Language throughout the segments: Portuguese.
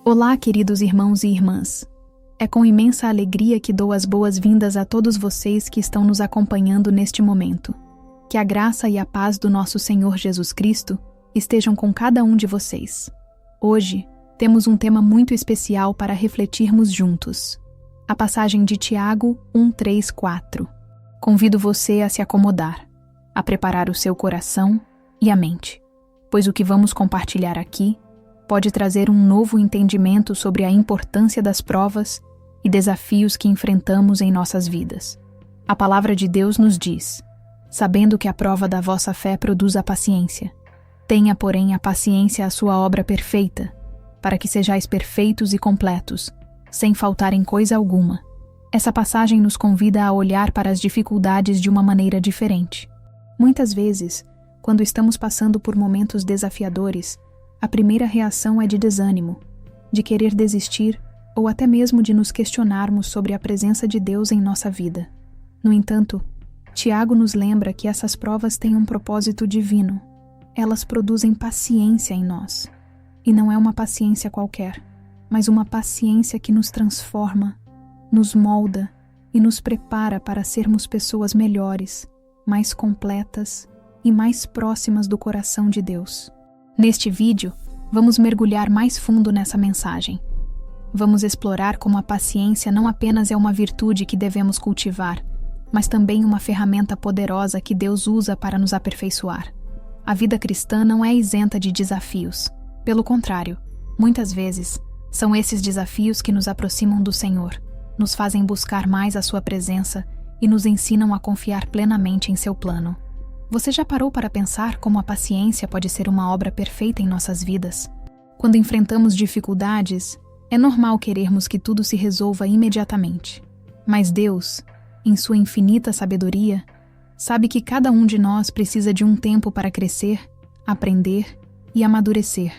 Olá, queridos irmãos e irmãs. É com imensa alegria que dou as boas-vindas a todos vocês que estão nos acompanhando neste momento. Que a graça e a paz do nosso Senhor Jesus Cristo estejam com cada um de vocês. Hoje, temos um tema muito especial para refletirmos juntos. A passagem de Tiago 1:3-4. Convido você a se acomodar, a preparar o seu coração e a mente, pois o que vamos compartilhar aqui pode trazer um novo entendimento sobre a importância das provas e desafios que enfrentamos em nossas vidas. A palavra de Deus nos diz: sabendo que a prova da vossa fé produz a paciência. Tenha, porém, a paciência a sua obra perfeita, para que sejais perfeitos e completos, sem faltar em coisa alguma. Essa passagem nos convida a olhar para as dificuldades de uma maneira diferente. Muitas vezes, quando estamos passando por momentos desafiadores, a primeira reação é de desânimo, de querer desistir ou até mesmo de nos questionarmos sobre a presença de Deus em nossa vida. No entanto, Tiago nos lembra que essas provas têm um propósito divino. Elas produzem paciência em nós. E não é uma paciência qualquer, mas uma paciência que nos transforma, nos molda e nos prepara para sermos pessoas melhores, mais completas e mais próximas do coração de Deus. Neste vídeo, vamos mergulhar mais fundo nessa mensagem. Vamos explorar como a paciência não apenas é uma virtude que devemos cultivar, mas também uma ferramenta poderosa que Deus usa para nos aperfeiçoar. A vida cristã não é isenta de desafios. Pelo contrário, muitas vezes, são esses desafios que nos aproximam do Senhor, nos fazem buscar mais a sua presença e nos ensinam a confiar plenamente em seu plano. Você já parou para pensar como a paciência pode ser uma obra perfeita em nossas vidas? Quando enfrentamos dificuldades, é normal querermos que tudo se resolva imediatamente. Mas Deus, em sua infinita sabedoria, sabe que cada um de nós precisa de um tempo para crescer, aprender e amadurecer.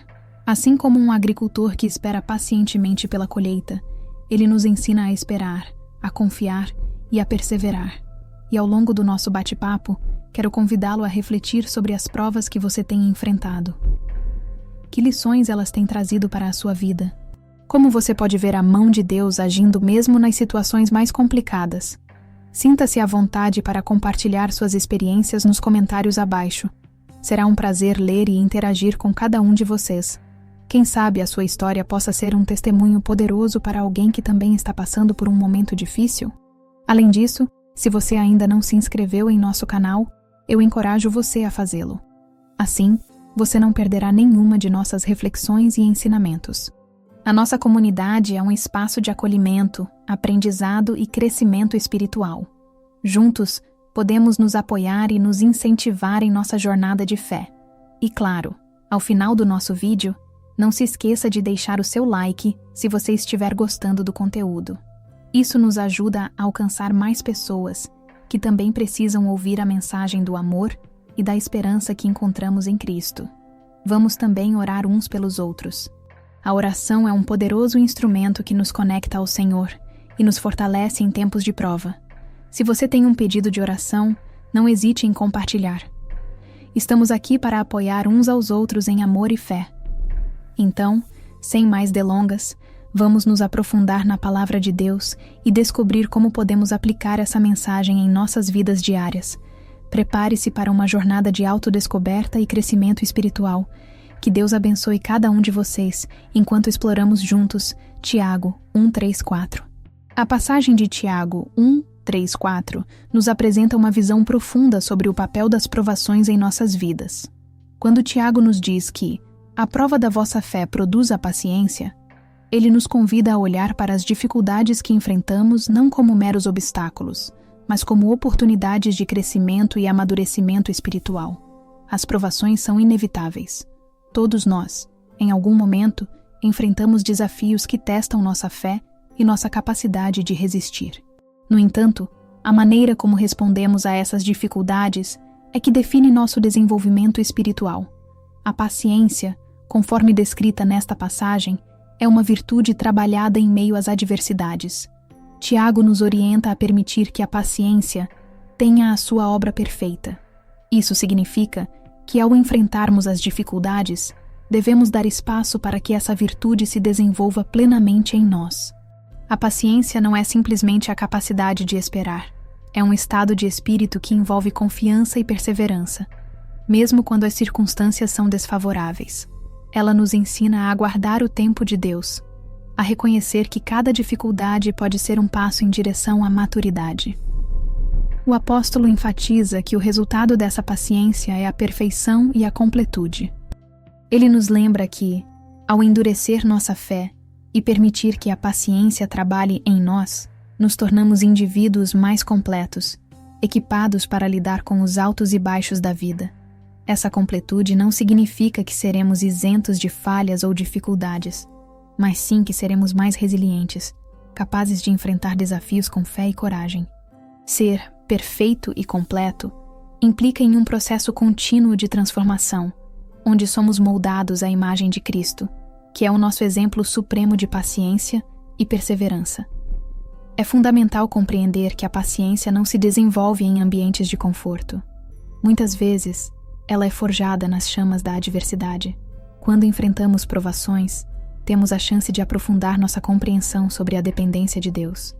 Assim como um agricultor que espera pacientemente pela colheita, ele nos ensina a esperar, a confiar e a perseverar. E ao longo do nosso bate-papo, quero convidá-lo a refletir sobre as provas que você tem enfrentado. Que lições elas têm trazido para a sua vida? Como você pode ver a mão de Deus agindo mesmo nas situações mais complicadas? Sinta-se à vontade para compartilhar suas experiências nos comentários abaixo. Será um prazer ler e interagir com cada um de vocês. Quem sabe a sua história possa ser um testemunho poderoso para alguém que também está passando por um momento difícil? Além disso, se você ainda não se inscreveu em nosso canal, eu encorajo você a fazê-lo. Assim, você não perderá nenhuma de nossas reflexões e ensinamentos. A nossa comunidade é um espaço de acolhimento, aprendizado e crescimento espiritual. Juntos, podemos nos apoiar e nos incentivar em nossa jornada de fé. E claro, ao final do nosso vídeo, não se esqueça de deixar o seu like se você estiver gostando do conteúdo. Isso nos ajuda a alcançar mais pessoas que também precisam ouvir a mensagem do amor e da esperança que encontramos em Cristo. Vamos também orar uns pelos outros. A oração é um poderoso instrumento que nos conecta ao Senhor e nos fortalece em tempos de prova. Se você tem um pedido de oração, não hesite em compartilhar. Estamos aqui para apoiar uns aos outros em amor e fé. Então, sem mais delongas, vamos nos aprofundar na palavra de Deus e descobrir como podemos aplicar essa mensagem em nossas vidas diárias. Prepare-se para uma jornada de autodescoberta e crescimento espiritual. Que Deus abençoe cada um de vocês enquanto exploramos juntos Tiago 1:3-4. A passagem de Tiago 1:3-4 nos apresenta uma visão profunda sobre o papel das provações em nossas vidas. Quando Tiago nos diz que a prova da vossa fé produz a paciência, ele nos convida a olhar para as dificuldades que enfrentamos não como meros obstáculos, mas como oportunidades de crescimento e amadurecimento espiritual. As provações são inevitáveis. Todos nós, em algum momento, enfrentamos desafios que testam nossa fé e nossa capacidade de resistir. No entanto, a maneira como respondemos a essas dificuldades é que define nosso desenvolvimento espiritual. A paciência, conforme descrita nesta passagem, é uma virtude trabalhada em meio às adversidades. Tiago nos orienta a permitir que a paciência tenha a sua obra perfeita. Isso significa que, ao enfrentarmos as dificuldades, devemos dar espaço para que essa virtude se desenvolva plenamente em nós. A paciência não é simplesmente a capacidade de esperar. É um estado de espírito que envolve confiança e perseverança, mesmo quando as circunstâncias são desfavoráveis. Ela nos ensina a aguardar o tempo de Deus, a reconhecer que cada dificuldade pode ser um passo em direção à maturidade. O apóstolo enfatiza que o resultado dessa paciência é a perfeição e a completude. Ele nos lembra que, ao endurecer nossa fé e permitir que a paciência trabalhe em nós, nos tornamos indivíduos mais completos, equipados para lidar com os altos e baixos da vida. Essa completude não significa que seremos isentos de falhas ou dificuldades, mas sim que seremos mais resilientes, capazes de enfrentar desafios com fé e coragem. Ser perfeito e completo implica em um processo contínuo de transformação, onde somos moldados à imagem de Cristo, que é o nosso exemplo supremo de paciência e perseverança. É fundamental compreender que a paciência não se desenvolve em ambientes de conforto. Muitas vezes, ela é forjada nas chamas da adversidade. Quando enfrentamos provações, temos a chance de aprofundar nossa compreensão sobre a dependência de Deus.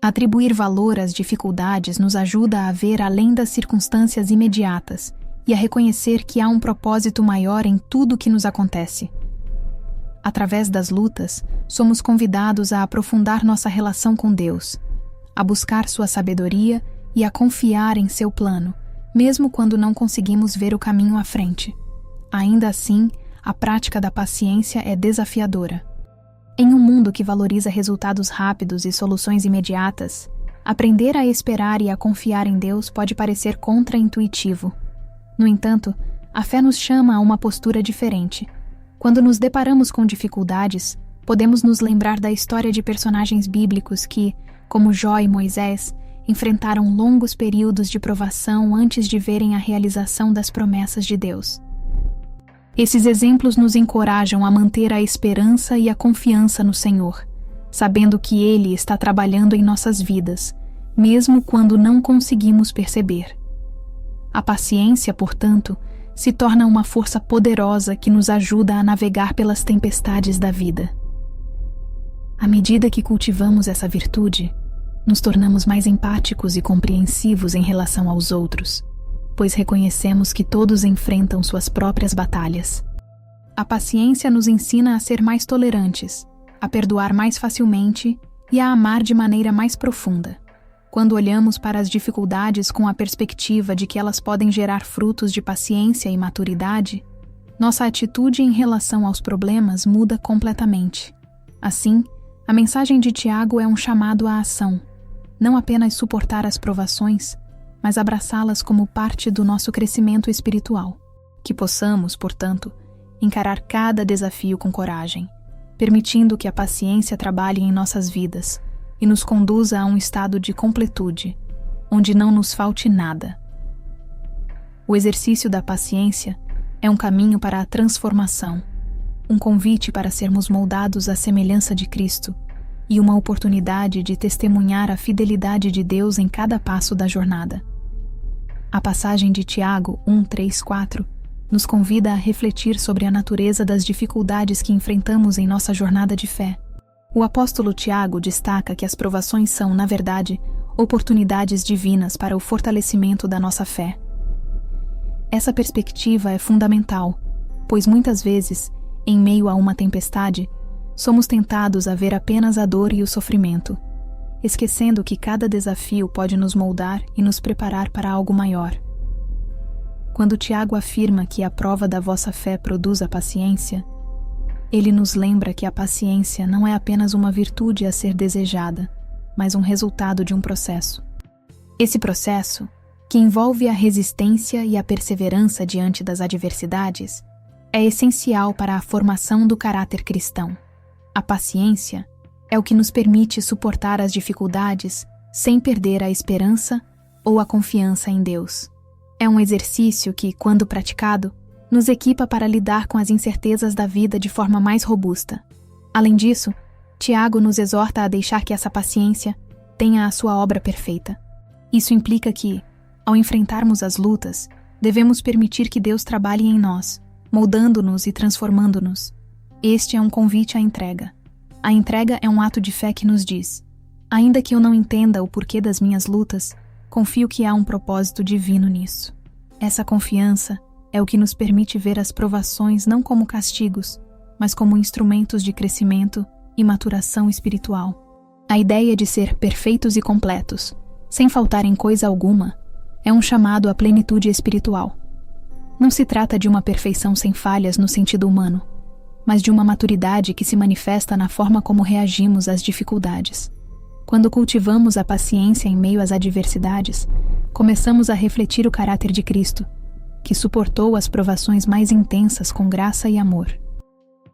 Atribuir valor às dificuldades nos ajuda a ver além das circunstâncias imediatas e a reconhecer que há um propósito maior em tudo o que nos acontece. Através das lutas, somos convidados a aprofundar nossa relação com Deus, a buscar sua sabedoria e a confiar em seu plano, mesmo quando não conseguimos ver o caminho à frente. Ainda assim, a prática da paciência é desafiadora. Em um mundo que valoriza resultados rápidos e soluções imediatas, aprender a esperar e a confiar em Deus pode parecer contraintuitivo. No entanto, a fé nos chama a uma postura diferente. Quando nos deparamos com dificuldades, podemos nos lembrar da história de personagens bíblicos que, como Jó e Moisés, enfrentaram longos períodos de provação antes de verem a realização das promessas de Deus. Esses exemplos nos encorajam a manter a esperança e a confiança no Senhor, sabendo que Ele está trabalhando em nossas vidas, mesmo quando não conseguimos perceber. A paciência, portanto, se torna uma força poderosa que nos ajuda a navegar pelas tempestades da vida. À medida que cultivamos essa virtude, nos tornamos mais empáticos e compreensivos em relação aos outros, pois reconhecemos que todos enfrentam suas próprias batalhas. A paciência nos ensina a ser mais tolerantes, a perdoar mais facilmente e a amar de maneira mais profunda. Quando olhamos para as dificuldades com a perspectiva de que elas podem gerar frutos de paciência e maturidade, nossa atitude em relação aos problemas muda completamente. Assim, a mensagem de Tiago é um chamado à ação, não apenas suportar as provações, mas abraçá-las como parte do nosso crescimento espiritual. Que possamos, portanto, encarar cada desafio com coragem, permitindo que a paciência trabalhe em nossas vidas e nos conduza a um estado de completude, onde não nos falte nada. O exercício da paciência é um caminho para a transformação, um convite para sermos moldados à semelhança de Cristo e uma oportunidade de testemunhar a fidelidade de Deus em cada passo da jornada. A passagem de Tiago 1:3-4 nos convida a refletir sobre a natureza das dificuldades que enfrentamos em nossa jornada de fé. O apóstolo Tiago destaca que as provações são, na verdade, oportunidades divinas para o fortalecimento da nossa fé. Essa perspectiva é fundamental, pois muitas vezes, em meio a uma tempestade, somos tentados a ver apenas a dor e o sofrimento, esquecendo que cada desafio pode nos moldar e nos preparar para algo maior. Quando Tiago afirma que a prova da vossa fé produz a paciência, ele nos lembra que a paciência não é apenas uma virtude a ser desejada, mas um resultado de um processo. Esse processo, que envolve a resistência e a perseverança diante das adversidades, é essencial para a formação do caráter cristão. A paciência é o que nos permite suportar as dificuldades sem perder a esperança ou a confiança em Deus. É um exercício que, quando praticado, nos equipa para lidar com as incertezas da vida de forma mais robusta. Além disso, Tiago nos exorta a deixar que essa paciência tenha a sua obra perfeita. Isso implica que, ao enfrentarmos as lutas, devemos permitir que Deus trabalhe em nós, moldando-nos e transformando-nos. Este é um convite à entrega. A entrega é um ato de fé que nos diz: ainda que eu não entenda o porquê das minhas lutas, confio que há um propósito divino nisso. Essa confiança é o que nos permite ver as provações não como castigos, mas como instrumentos de crescimento e maturação espiritual. A ideia de ser perfeitos e completos, sem faltar em coisa alguma, é um chamado à plenitude espiritual. Não se trata de uma perfeição sem falhas no sentido humano, mas de uma maturidade que se manifesta na forma como reagimos às dificuldades. Quando cultivamos a paciência em meio às adversidades, começamos a refletir o caráter de Cristo, que suportou as provações mais intensas com graça e amor.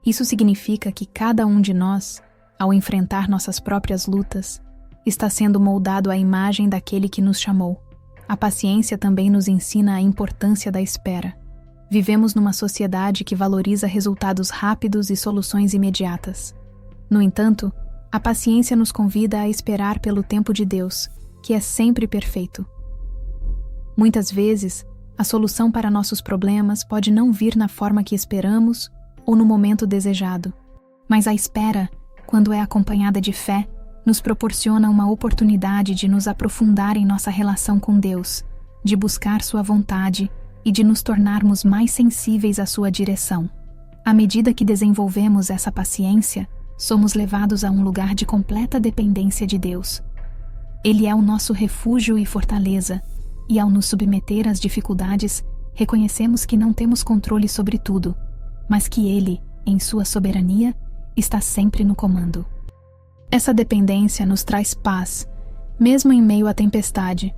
Isso significa que cada um de nós, ao enfrentar nossas próprias lutas, está sendo moldado à imagem daquele que nos chamou. A paciência também nos ensina a importância da espera. Vivemos numa sociedade que valoriza resultados rápidos e soluções imediatas. No entanto, a paciência nos convida a esperar pelo tempo de Deus, que é sempre perfeito. Muitas vezes, a solução para nossos problemas pode não vir na forma que esperamos ou no momento desejado, mas a espera, quando é acompanhada de fé, nos proporciona uma oportunidade de nos aprofundar em nossa relação com Deus, de buscar sua vontade e de nos tornarmos mais sensíveis à sua direção. À medida que desenvolvemos essa paciência, somos levados a um lugar de completa dependência de Deus. Ele é o nosso refúgio e fortaleza, e ao nos submeter às dificuldades, reconhecemos que não temos controle sobre tudo, mas que Ele, em sua soberania, está sempre no comando. Essa dependência nos traz paz, mesmo em meio à tempestade,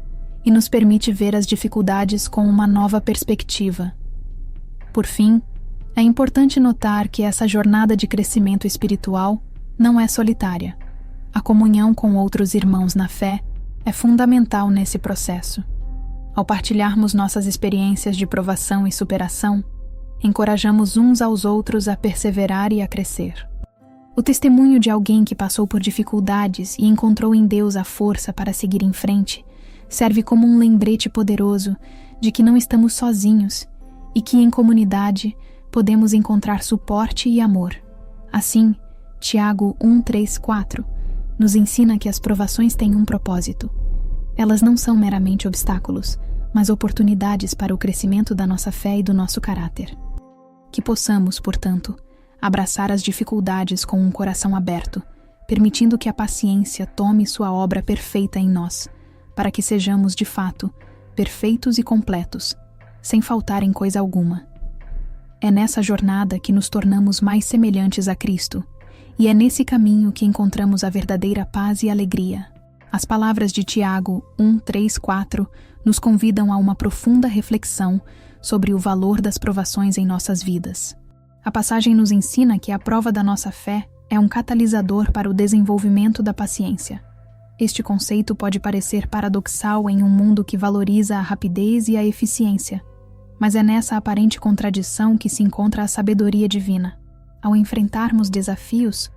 e nos permite ver as dificuldades com uma nova perspectiva. Por fim, é importante notar que essa jornada de crescimento espiritual não é solitária. A comunhão com outros irmãos na fé é fundamental nesse processo. Ao partilharmos nossas experiências de provação e superação, encorajamos uns aos outros a perseverar e a crescer. O testemunho de alguém que passou por dificuldades e encontrou em Deus a força para seguir em frente serve como um lembrete poderoso de que não estamos sozinhos e que, em comunidade, podemos encontrar suporte e amor. Assim, Tiago 1:3-4 nos ensina que as provações têm um propósito. Elas não são meramente obstáculos, mas oportunidades para o crescimento da nossa fé e do nosso caráter. Que possamos, portanto, abraçar as dificuldades com um coração aberto, permitindo que a paciência tome sua obra perfeita em nós, para que sejamos, de fato, perfeitos e completos, sem faltar em coisa alguma. É nessa jornada que nos tornamos mais semelhantes a Cristo, e é nesse caminho que encontramos a verdadeira paz e alegria. As palavras de Tiago 1:3-4 nos convidam a uma profunda reflexão sobre o valor das provações em nossas vidas. A passagem nos ensina que a prova da nossa fé é um catalisador para o desenvolvimento da paciência. Este conceito pode parecer paradoxal em um mundo que valoriza a rapidez e a eficiência, mas é nessa aparente contradição que se encontra a sabedoria divina. Ao enfrentarmos desafios,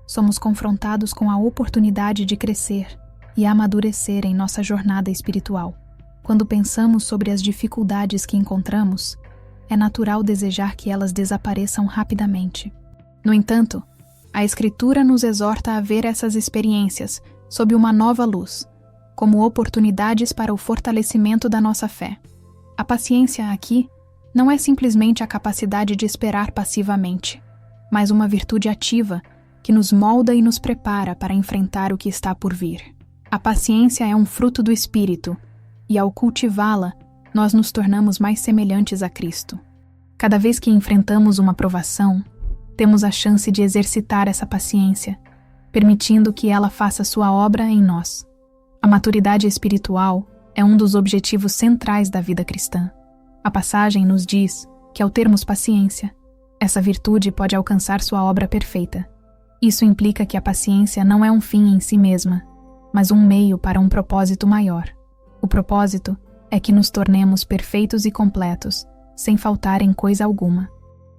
somos confrontados com a oportunidade de crescer e amadurecer em nossa jornada espiritual. Quando pensamos sobre as dificuldades que encontramos, é natural desejar que elas desapareçam rapidamente. No entanto, a Escritura nos exorta a ver essas experiências sob uma nova luz, como oportunidades para o fortalecimento da nossa fé. A paciência aqui não é simplesmente a capacidade de esperar passivamente, mas uma virtude ativa que nos molda e nos prepara para enfrentar o que está por vir. A paciência é um fruto do Espírito, e ao cultivá-la, nós nos tornamos mais semelhantes a Cristo. Cada vez que enfrentamos uma provação, temos a chance de exercitar essa paciência, permitindo que ela faça sua obra em nós. A maturidade espiritual é um dos objetivos centrais da vida cristã. A passagem nos diz que, ao termos paciência, essa virtude pode alcançar sua obra perfeita. Isso implica que a paciência não é um fim em si mesma, mas um meio para um propósito maior. O propósito é que nos tornemos perfeitos e completos, sem faltar em coisa alguma.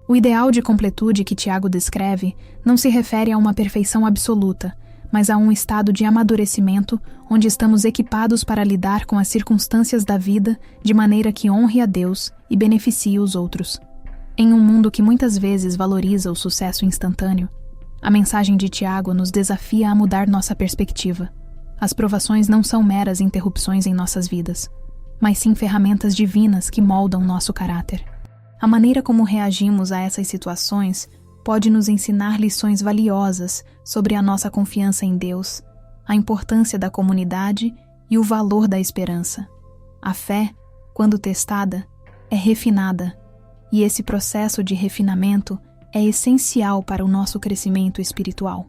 O ideal de completude que Tiago descreve não se refere a uma perfeição absoluta, mas a um estado de amadurecimento onde estamos equipados para lidar com as circunstâncias da vida de maneira que honre a Deus e beneficie os outros. Em um mundo que muitas vezes valoriza o sucesso instantâneo, a mensagem de Tiago nos desafia a mudar nossa perspectiva. As provações não são meras interrupções em nossas vidas, mas sim ferramentas divinas que moldam nosso caráter. A maneira como reagimos a essas situações pode nos ensinar lições valiosas sobre a nossa confiança em Deus, a importância da comunidade e o valor da esperança. A fé, quando testada, é refinada, e esse processo de refinamento é essencial para o nosso crescimento espiritual.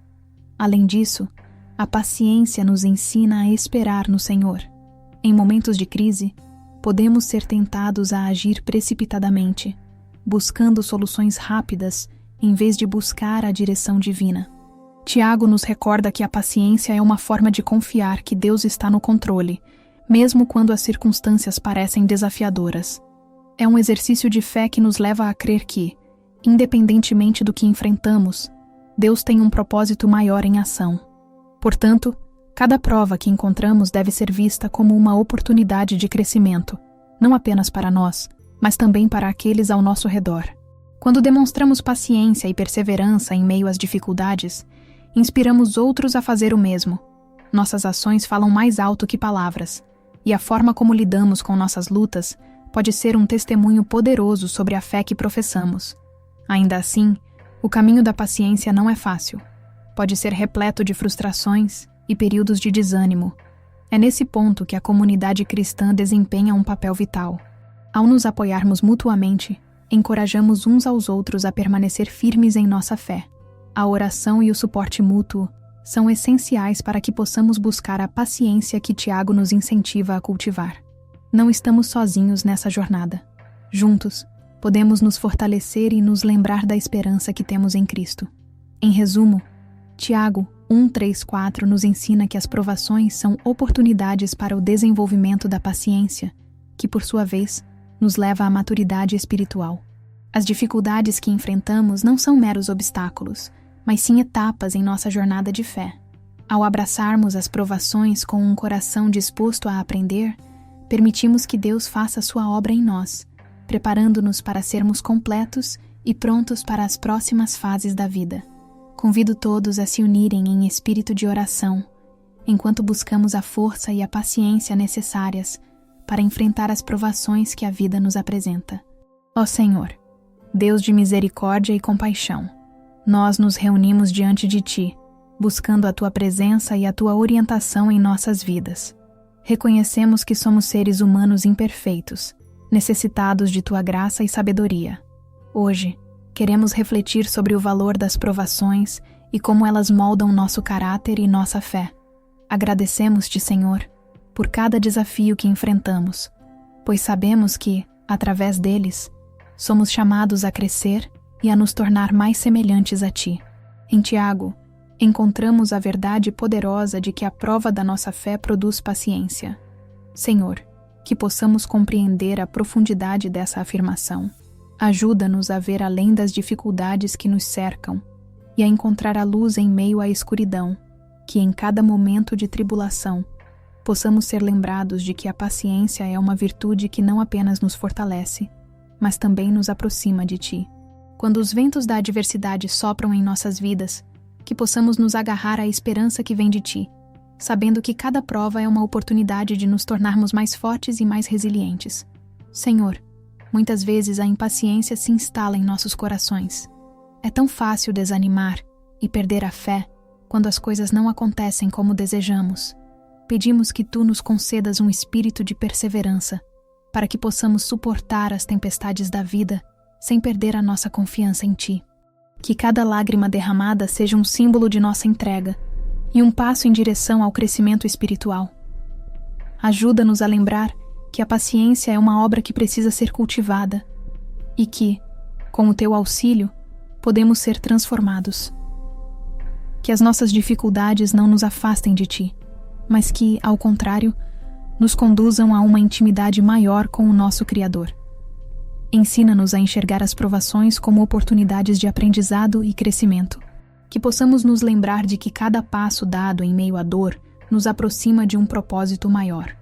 Além disso, a paciência nos ensina a esperar no Senhor. Em momentos de crise, podemos ser tentados a agir precipitadamente, buscando soluções rápidas em vez de buscar a direção divina. Tiago nos recorda que a paciência é uma forma de confiar que Deus está no controle, mesmo quando as circunstâncias parecem desafiadoras. É um exercício de fé que nos leva a crer que, independentemente do que enfrentamos, Deus tem um propósito maior em ação. Portanto, cada prova que encontramos deve ser vista como uma oportunidade de crescimento, não apenas para nós, mas também para aqueles ao nosso redor. Quando demonstramos paciência e perseverança em meio às dificuldades, inspiramos outros a fazer o mesmo. Nossas ações falam mais alto que palavras, e a forma como lidamos com nossas lutas pode ser um testemunho poderoso sobre a fé que professamos. Ainda assim, o caminho da paciência não é fácil. Pode ser repleto de frustrações e períodos de desânimo. É nesse ponto que a comunidade cristã desempenha um papel vital. Ao nos apoiarmos mutuamente, encorajamos uns aos outros a permanecer firmes em nossa fé. A oração e o suporte mútuo são essenciais para que possamos buscar a paciência que Tiago nos incentiva a cultivar. Não estamos sozinhos nessa jornada. Juntos, podemos nos fortalecer e nos lembrar da esperança que temos em Cristo. Em resumo, Tiago 1:3-4 nos ensina que as provações são oportunidades para o desenvolvimento da paciência, que, por sua vez, nos leva à maturidade espiritual. As dificuldades que enfrentamos não são meros obstáculos, mas sim etapas em nossa jornada de fé. Ao abraçarmos as provações com um coração disposto a aprender, permitimos que Deus faça sua obra em nós, preparando-nos para sermos completos e prontos para as próximas fases da vida. Convido todos a se unirem em espírito de oração, enquanto buscamos a força e a paciência necessárias para enfrentar as provações que a vida nos apresenta. Ó Senhor, Deus de misericórdia e compaixão, nós nos reunimos diante de Ti, buscando a Tua presença e a Tua orientação em nossas vidas. Reconhecemos que somos seres humanos imperfeitos, necessitados de Tua graça e sabedoria. Hoje, queremos refletir sobre o valor das provações e como elas moldam nosso caráter e nossa fé. Agradecemos-Te, Senhor, por cada desafio que enfrentamos, pois sabemos que, através deles, somos chamados a crescer e a nos tornar mais semelhantes a Ti. Em Tiago, encontramos a verdade poderosa de que a prova da nossa fé produz paciência. Senhor, que possamos compreender a profundidade dessa afirmação. Ajuda-nos a ver além das dificuldades que nos cercam e a encontrar a luz em meio à escuridão, que em cada momento de tribulação possamos ser lembrados de que a paciência é uma virtude que não apenas nos fortalece, mas também nos aproxima de Ti. Quando os ventos da adversidade sopram em nossas vidas, que possamos nos agarrar à esperança que vem de Ti, sabendo que cada prova é uma oportunidade de nos tornarmos mais fortes e mais resilientes. Senhor, muitas vezes a impaciência se instala em nossos corações. É tão fácil desanimar e perder a fé quando as coisas não acontecem como desejamos. Pedimos que Tu nos concedas um espírito de perseverança, para que possamos suportar as tempestades da vida sem perder a nossa confiança em Ti. Que cada lágrima derramada seja um símbolo de nossa entrega e um passo em direção ao crescimento espiritual. Ajuda-nos a lembrar que a paciência é uma obra que precisa ser cultivada e que, com o Teu auxílio, podemos ser transformados. Que as nossas dificuldades não nos afastem de Ti, mas que, ao contrário, nos conduzam a uma intimidade maior com o nosso Criador. Ensina-nos a enxergar as provações como oportunidades de aprendizado e crescimento. Que possamos nos lembrar de que cada passo dado em meio à dor nos aproxima de um propósito maior.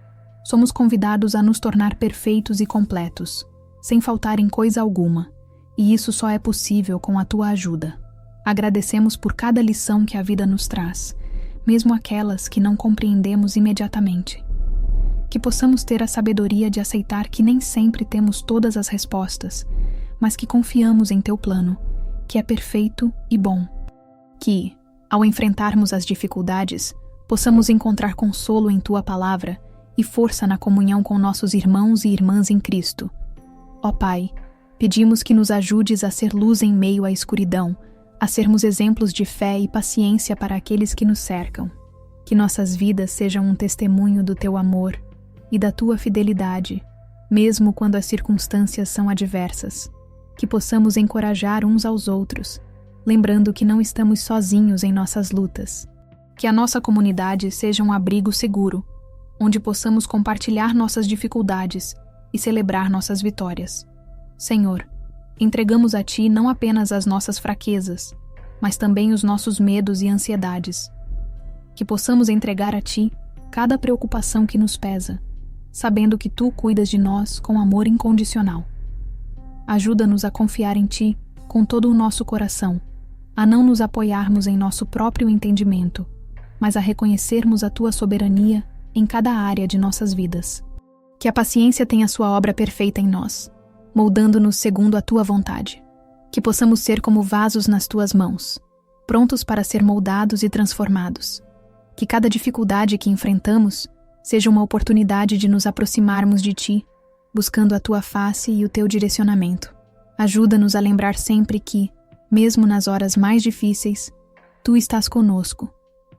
Somos convidados a nos tornar perfeitos e completos, sem faltar em coisa alguma, e isso só é possível com a tua ajuda. Agradecemos por cada lição que a vida nos traz, mesmo aquelas que não compreendemos imediatamente. Que possamos ter a sabedoria de aceitar que nem sempre temos todas as respostas, mas que confiamos em teu plano, que é perfeito e bom. Que, ao enfrentarmos as dificuldades, possamos encontrar consolo em tua palavra e força na comunhão com nossos irmãos e irmãs em Cristo. Ó Pai, pedimos que nos ajudes a ser luz em meio à escuridão, a sermos exemplos de fé e paciência para aqueles que nos cercam. Que nossas vidas sejam um testemunho do teu amor e da tua fidelidade, mesmo quando as circunstâncias são adversas. Que possamos encorajar uns aos outros, lembrando que não estamos sozinhos em nossas lutas. Que a nossa comunidade seja um abrigo seguro, onde possamos compartilhar nossas dificuldades e celebrar nossas vitórias. Senhor, entregamos a Ti não apenas as nossas fraquezas, mas também os nossos medos e ansiedades. Que possamos entregar a Ti cada preocupação que nos pesa, sabendo que Tu cuidas de nós com amor incondicional. Ajuda-nos a confiar em Ti com todo o nosso coração, a não nos apoiarmos em nosso próprio entendimento, mas a reconhecermos a Tua soberania em cada área de nossas vidas. Que a paciência tenha sua obra perfeita em nós, moldando-nos segundo a Tua vontade. Que possamos ser como vasos nas Tuas mãos, prontos para ser moldados e transformados. Que cada dificuldade que enfrentamos seja uma oportunidade de nos aproximarmos de Ti, buscando a Tua face e o Teu direcionamento. Ajuda-nos a lembrar sempre que, mesmo nas horas mais difíceis, Tu estás conosco,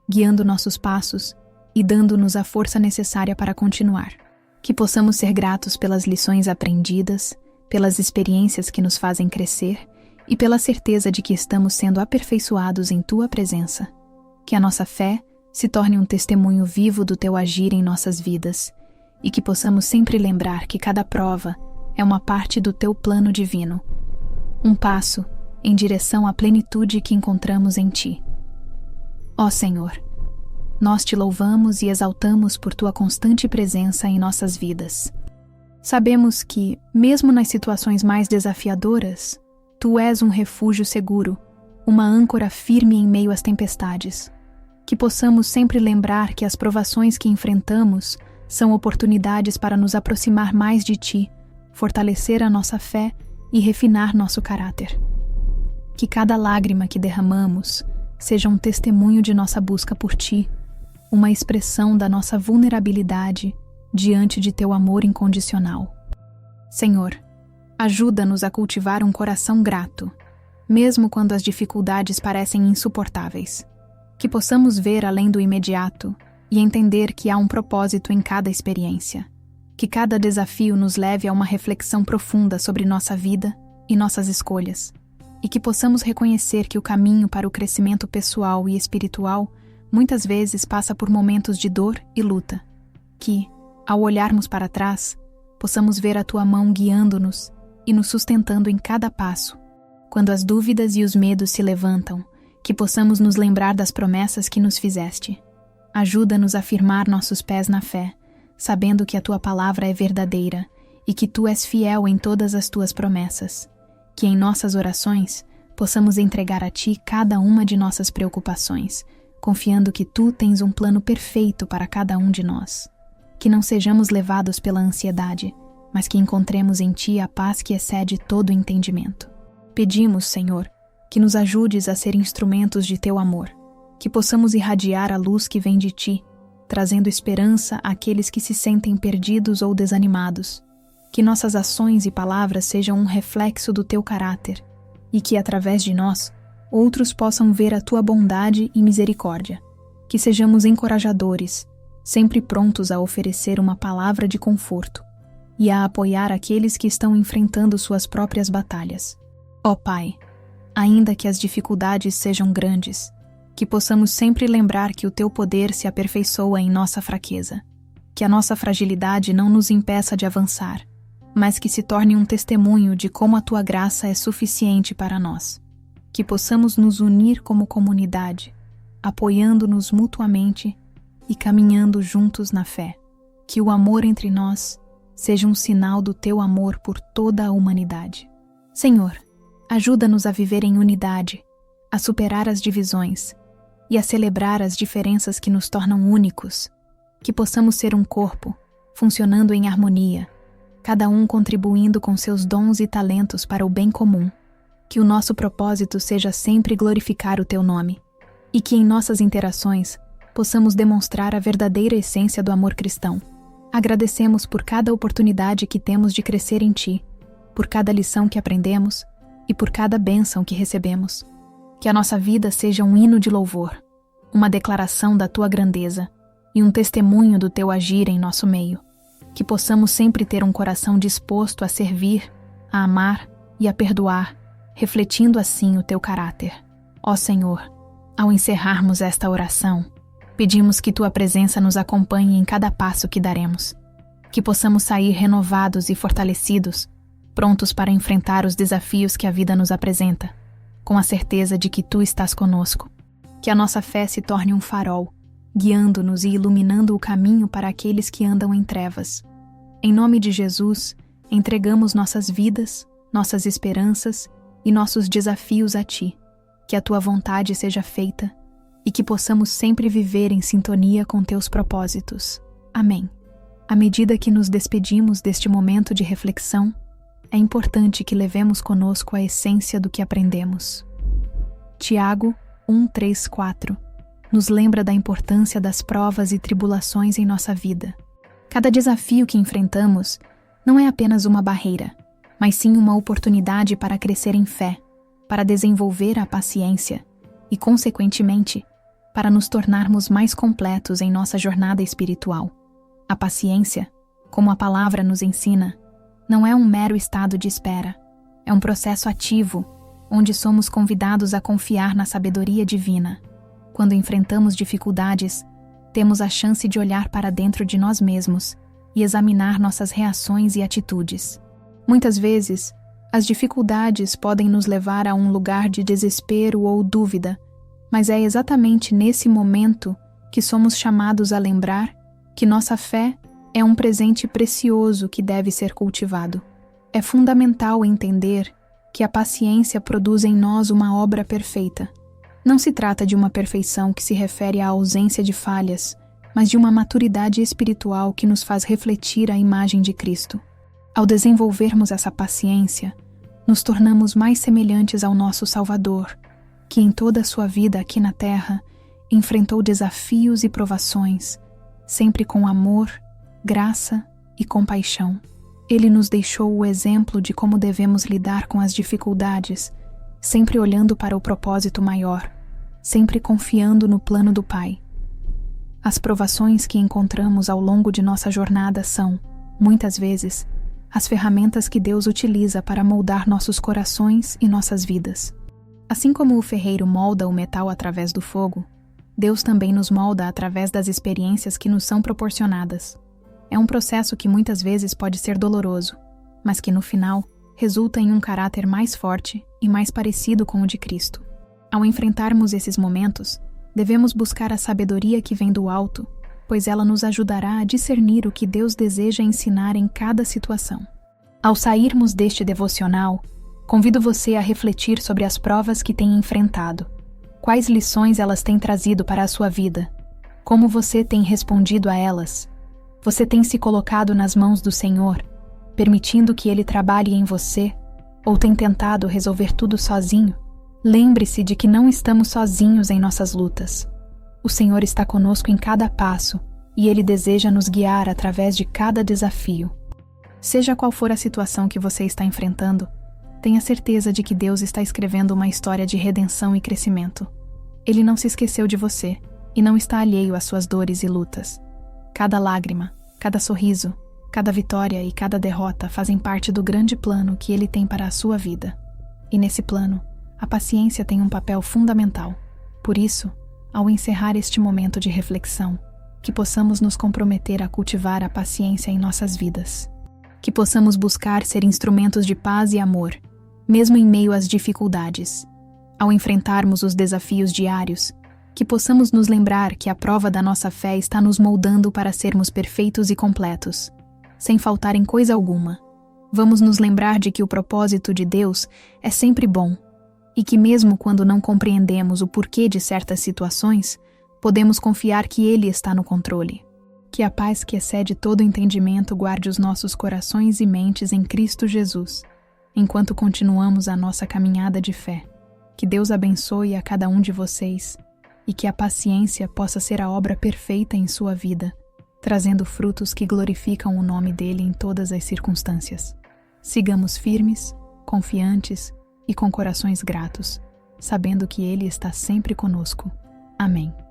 guiando nossos passos e dando-nos a força necessária para continuar. Que possamos ser gratos pelas lições aprendidas, pelas experiências que nos fazem crescer e pela certeza de que estamos sendo aperfeiçoados em Tua presença. Que a nossa fé se torne um testemunho vivo do Teu agir em nossas vidas e que possamos sempre lembrar que cada prova é uma parte do Teu plano divino, um passo em direção à plenitude que encontramos em Ti. Ó Senhor, nós Te louvamos e exaltamos por Tua constante presença em nossas vidas. Sabemos que, mesmo nas situações mais desafiadoras, Tu és um refúgio seguro, uma âncora firme em meio às tempestades. Que possamos sempre lembrar que as provações que enfrentamos são oportunidades para nos aproximar mais de Ti, fortalecer a nossa fé e refinar nosso caráter. Que cada lágrima que derramamos seja um testemunho de nossa busca por Ti, uma expressão da nossa vulnerabilidade diante de Teu amor incondicional. Senhor, ajuda-nos a cultivar um coração grato, mesmo quando as dificuldades parecem insuportáveis. Que possamos ver além do imediato e entender que há um propósito em cada experiência. Que cada desafio nos leve a uma reflexão profunda sobre nossa vida e nossas escolhas. E que possamos reconhecer que o caminho para o crescimento pessoal e espiritual muitas vezes passa por momentos de dor e luta. Que, ao olharmos para trás, possamos ver a Tua mão guiando-nos e nos sustentando em cada passo. Quando as dúvidas e os medos se levantam, que possamos nos lembrar das promessas que nos fizeste. Ajuda-nos a firmar nossos pés na fé, sabendo que a Tua palavra é verdadeira e que Tu és fiel em todas as Tuas promessas. Que em nossas orações possamos entregar a Ti cada uma de nossas preocupações, confiando que Tu tens um plano perfeito para cada um de nós. Que não sejamos levados pela ansiedade, mas que encontremos em Ti a paz que excede todo o entendimento. Pedimos, Senhor, que nos ajudes a ser instrumentos de Teu amor, que possamos irradiar a luz que vem de Ti, trazendo esperança àqueles que se sentem perdidos ou desanimados. Que nossas ações e palavras sejam um reflexo do Teu caráter e que, através de nós, outros possam ver a Tua bondade e misericórdia. Que sejamos encorajadores, sempre prontos a oferecer uma palavra de conforto e a apoiar aqueles que estão enfrentando suas próprias batalhas. Ó Pai, ainda que as dificuldades sejam grandes, que possamos sempre lembrar que o Teu poder se aperfeiçoa em nossa fraqueza, que a nossa fragilidade não nos impeça de avançar, mas que se torne um testemunho de como a Tua graça é suficiente para nós. Que possamos nos unir como comunidade, apoiando-nos mutuamente e caminhando juntos na fé. Que o amor entre nós seja um sinal do Teu amor por toda a humanidade. Senhor, Ajuda-nos a viver em unidade, a superar as divisões e a celebrar as diferenças que nos tornam únicos, que possamos ser um corpo, funcionando em harmonia, cada um contribuindo com seus dons e talentos para o bem comum, que o nosso propósito seja sempre glorificar o Teu nome, e que em nossas interações possamos demonstrar a verdadeira essência do amor cristão. Agradecemos por cada oportunidade que temos de crescer em Ti, por cada lição que aprendemos e por cada bênção que recebemos. Que a nossa vida seja um hino de louvor, uma declaração da Tua grandeza e um testemunho do Teu agir em nosso meio. Que possamos sempre ter um coração disposto a servir, a amar e a perdoar, refletindo assim o Teu caráter. Ó Senhor, ao encerrarmos esta oração, pedimos que Tua presença nos acompanhe em cada passo que daremos. Que possamos sair renovados e fortalecidos, prontos para enfrentar os desafios que a vida nos apresenta, com a certeza de que Tu estás conosco. Que a nossa fé se torne um farol, guiando-nos e iluminando o caminho para aqueles que andam em trevas. Em nome de Jesus, entregamos nossas vidas, nossas esperanças e nossos desafios a Ti. Que a Tua vontade seja feita e que possamos sempre viver em sintonia com Teus propósitos. Amém. À medida que nos despedimos deste momento de reflexão, é importante que levemos conosco a essência do que aprendemos. Tiago 1:3-4 nos lembra da importância das provas e tribulações em nossa vida. Cada desafio que enfrentamos não é apenas uma barreira, mas sim uma oportunidade para crescer em fé, para desenvolver a paciência e, consequentemente, para nos tornarmos mais completos em nossa jornada espiritual. A paciência, como a palavra nos ensina, não é um mero estado de espera, é um processo ativo, onde somos convidados a confiar na sabedoria divina. Quando enfrentamos dificuldades, temos a chance de olhar para dentro de nós mesmos e examinar nossas reações e atitudes. Muitas vezes, as dificuldades podem nos levar a um lugar de desespero ou dúvida, mas é exatamente nesse momento que somos chamados a lembrar que nossa fé é um presente precioso que deve ser cultivado. É fundamental entender que a paciência produz em nós uma obra perfeita. Não se trata de uma perfeição que se refere à ausência de falhas, mas de uma maturidade espiritual que nos faz refletir a imagem de Cristo. Ao desenvolvermos essa paciência, nos tornamos mais semelhantes ao nosso Salvador, que em toda a sua vida aqui na Terra enfrentou desafios e provações, sempre com amor, graça e compaixão. Ele nos deixou o exemplo de como devemos lidar com as dificuldades, sempre olhando para o propósito maior, sempre confiando no plano do Pai. As provações que encontramos ao longo de nossa jornada são, muitas vezes, as ferramentas que Deus utiliza para moldar nossos corações e nossas vidas. Assim como o ferreiro molda o metal através do fogo, Deus também nos molda através das experiências que nos são proporcionadas. É um processo que muitas vezes pode ser doloroso, mas que no final resulta em um caráter mais forte e mais parecido com o de Cristo. Ao enfrentarmos esses momentos, devemos buscar a sabedoria que vem do alto, pois ela nos ajudará a discernir o que Deus deseja ensinar em cada situação. Ao sairmos deste devocional, convido você a refletir sobre as provas que tem enfrentado. Quais lições elas têm trazido para a sua vida? Como você tem respondido a elas? Você tem se colocado nas mãos do Senhor, permitindo que Ele trabalhe em você, ou tem tentado resolver tudo sozinho? Lembre-se de que não estamos sozinhos em nossas lutas. O Senhor está conosco em cada passo e Ele deseja nos guiar através de cada desafio. Seja qual for a situação que você está enfrentando, tenha certeza de que Deus está escrevendo uma história de redenção e crescimento. Ele não se esqueceu de você e não está alheio às suas dores e lutas. Cada lágrima, cada sorriso, cada vitória e cada derrota fazem parte do grande plano que Ele tem para a sua vida. E nesse plano, a paciência tem um papel fundamental. Por isso, ao encerrar este momento de reflexão, que possamos nos comprometer a cultivar a paciência em nossas vidas. Que possamos buscar ser instrumentos de paz e amor, mesmo em meio às dificuldades. Ao enfrentarmos os desafios diários, que possamos nos lembrar que a prova da nossa fé está nos moldando para sermos perfeitos e completos, sem faltar em coisa alguma. Vamos nos lembrar de que o propósito de Deus é sempre bom e que, mesmo quando não compreendemos o porquê de certas situações, podemos confiar que Ele está no controle. Que a paz que excede todo entendimento guarde os nossos corações e mentes em Cristo Jesus, enquanto continuamos a nossa caminhada de fé. Que Deus abençoe a cada um de vocês e que a paciência possa ser a obra perfeita em sua vida, trazendo frutos que glorificam o nome dele em todas as circunstâncias. Sigamos firmes, confiantes e com corações gratos, sabendo que Ele está sempre conosco. Amém.